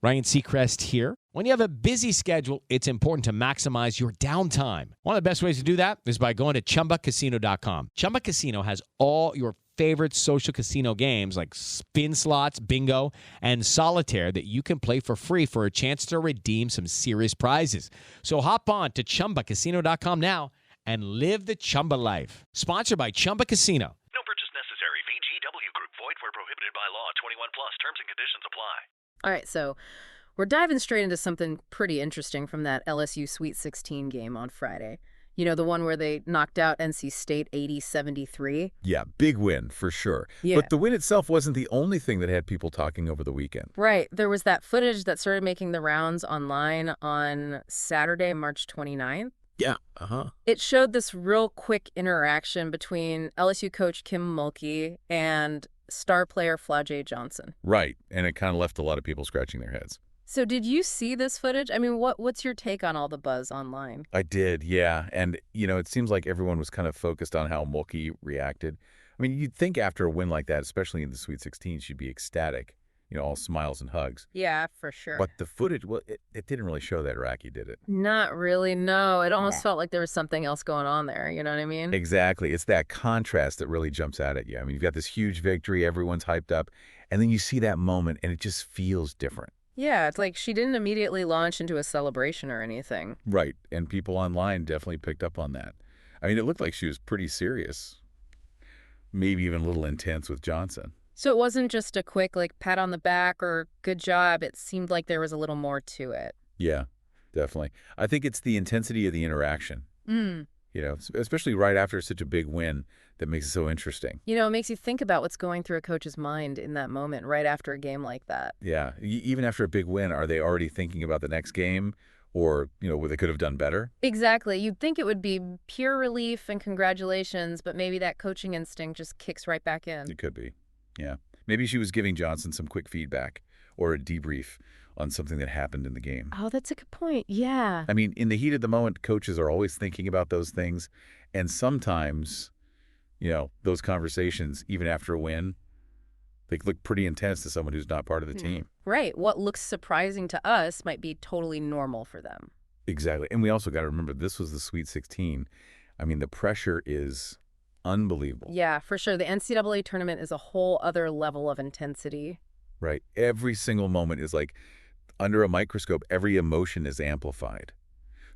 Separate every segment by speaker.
Speaker 1: Ryan Seacrest here. When you have a busy schedule, it's important to maximize your downtime. One of the best ways to do that is by going to ChumbaCasino.com. Chumba Casino has all your favorite social casino games like spin slots, bingo, and solitaire that you can play for free for a chance to redeem some serious prizes. So hop on to ChumbaCasino.com now and live the Chumba life. Sponsored by Chumba Casino.
Speaker 2: No purchase necessary. VGW Group. Void where prohibited by law. 21 plus. Terms and conditions apply.
Speaker 3: All right, so we're diving straight into something pretty interesting from that LSU Sweet 16 game on Friday. You know, the one where they knocked out NC State 80-73?
Speaker 4: Yeah, big win for sure.
Speaker 3: Yeah.
Speaker 4: But the win itself wasn't the only thing that had people talking over the weekend.
Speaker 3: Right. There was that footage that started making the rounds online on Saturday, March 29th.
Speaker 4: Yeah,
Speaker 3: It showed this real quick interaction between LSU coach Kim Mulkey and star player Flau'jae Johnson.
Speaker 4: Right, and it kind of left a lot of people scratching their heads.
Speaker 3: So did you see this footage? I mean, what's your take on all the buzz online?
Speaker 4: I did, yeah. And, you know, it seems like everyone was kind of focused on how Mulkey reacted. I mean, you'd think after a win like that, especially in the Sweet 16, she'd be ecstatic, you know, all smiles and hugs.
Speaker 3: Yeah, for sure.
Speaker 4: But the footage, well, it didn't really show that Iraqi, did it?
Speaker 3: Not really, no. It almost felt like there was something else going on there, you know what I mean?
Speaker 4: Exactly. It's that contrast that really jumps out at you. I mean, you've got this huge victory, everyone's hyped up, and then you see that moment, and it just feels different.
Speaker 3: Yeah, it's like she didn't immediately launch into a celebration or anything.
Speaker 4: Right, and people online definitely picked up on that. I mean, it looked like she was pretty serious, maybe even a little intense with Johnson.
Speaker 3: So it wasn't just a quick, like, pat on the back or good job. It seemed like there was a little more to it.
Speaker 4: Yeah, definitely. I think it's the intensity of the interaction,
Speaker 3: Mm.
Speaker 4: you know, especially right after such a big win that makes it so interesting.
Speaker 3: You know, it makes you think about what's going through a coach's mind in that moment right after a game like that.
Speaker 4: Yeah, even after a big win, are they already thinking about the next game or, you know, where they could have done better?
Speaker 3: Exactly. You'd think it would be pure relief and congratulations, but maybe that coaching instinct just kicks right back in.
Speaker 4: It could be, yeah. Maybe she was giving Johnson some quick feedback or a debrief on something that happened in the game.
Speaker 3: Oh, that's a good point. Yeah.
Speaker 4: I mean, in the heat of the moment, coaches are always thinking about those things. And sometimes, you know, those conversations, even after a win, they look pretty intense to someone who's not part of the team.
Speaker 3: Right. What looks surprising to us might be totally normal for them.
Speaker 4: Exactly. And we also got to remember, this was the Sweet 16. I mean, the pressure is unbelievable.
Speaker 3: Yeah, for sure. The NCAA tournament is a whole other level of intensity.
Speaker 4: Right. Every single moment is like, under a microscope, every emotion is amplified.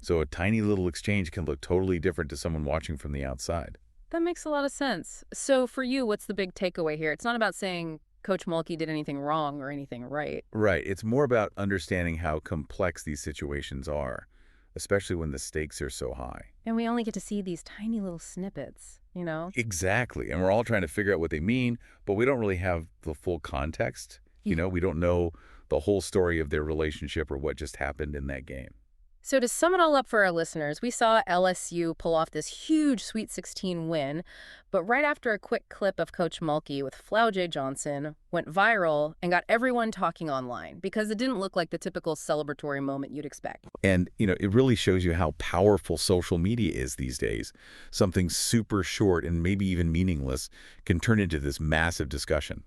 Speaker 4: So a tiny little exchange can look totally different to someone watching from the outside.
Speaker 3: That makes a lot of sense. So for you, what's the big takeaway here? It's not about saying Coach Mulkey did anything wrong or anything right.
Speaker 4: Right. It's more about understanding how complex these situations are, especially when the stakes are so high.
Speaker 3: And we only get to see these tiny little snippets, you know?
Speaker 4: Exactly. And we're all trying to figure out what they mean, but we don't really have the full context. You know, we don't know the whole story of their relationship or what just happened in that game.
Speaker 3: So to sum it all up for our listeners, we saw LSU pull off this huge Sweet 16 win, but right after a quick clip of Coach Mulkey with Flau'jae Johnson went viral and got everyone talking online because it didn't look like the typical celebratory moment you'd expect.
Speaker 4: And, you know, it really shows you how powerful social media is these days. Something super short and maybe even meaningless can turn into this massive discussion.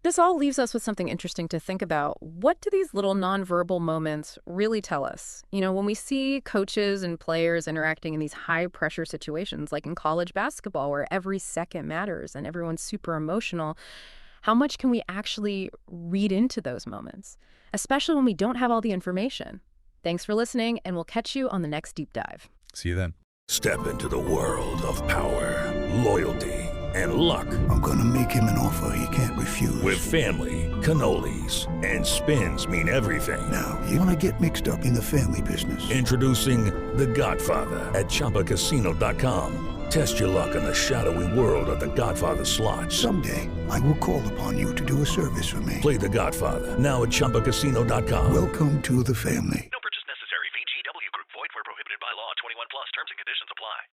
Speaker 3: This all leaves us with something interesting to think about. What do these little nonverbal moments really tell us? You know, when we see coaches and players interacting in these high-pressure situations, like in college basketball, where every second matters and everyone's super emotional, how much can we actually read into those moments, especially when we don't have all the information? Thanks for listening, and we'll catch you on the next deep dive.
Speaker 4: See you then.
Speaker 5: Step into the world of power, loyalty, and luck.
Speaker 6: I'm gonna make him an offer he can't refuse.
Speaker 5: With family, cannolis, and spins mean everything.
Speaker 6: Now, you wanna get mixed up in the family business.
Speaker 5: Introducing The Godfather at ChumbaCasino.com. Test your luck in the shadowy world of The Godfather slot.
Speaker 6: Someday, I will call upon you to do a service for me.
Speaker 5: Play The Godfather now at ChumbaCasino.com.
Speaker 6: Welcome to the family.
Speaker 2: No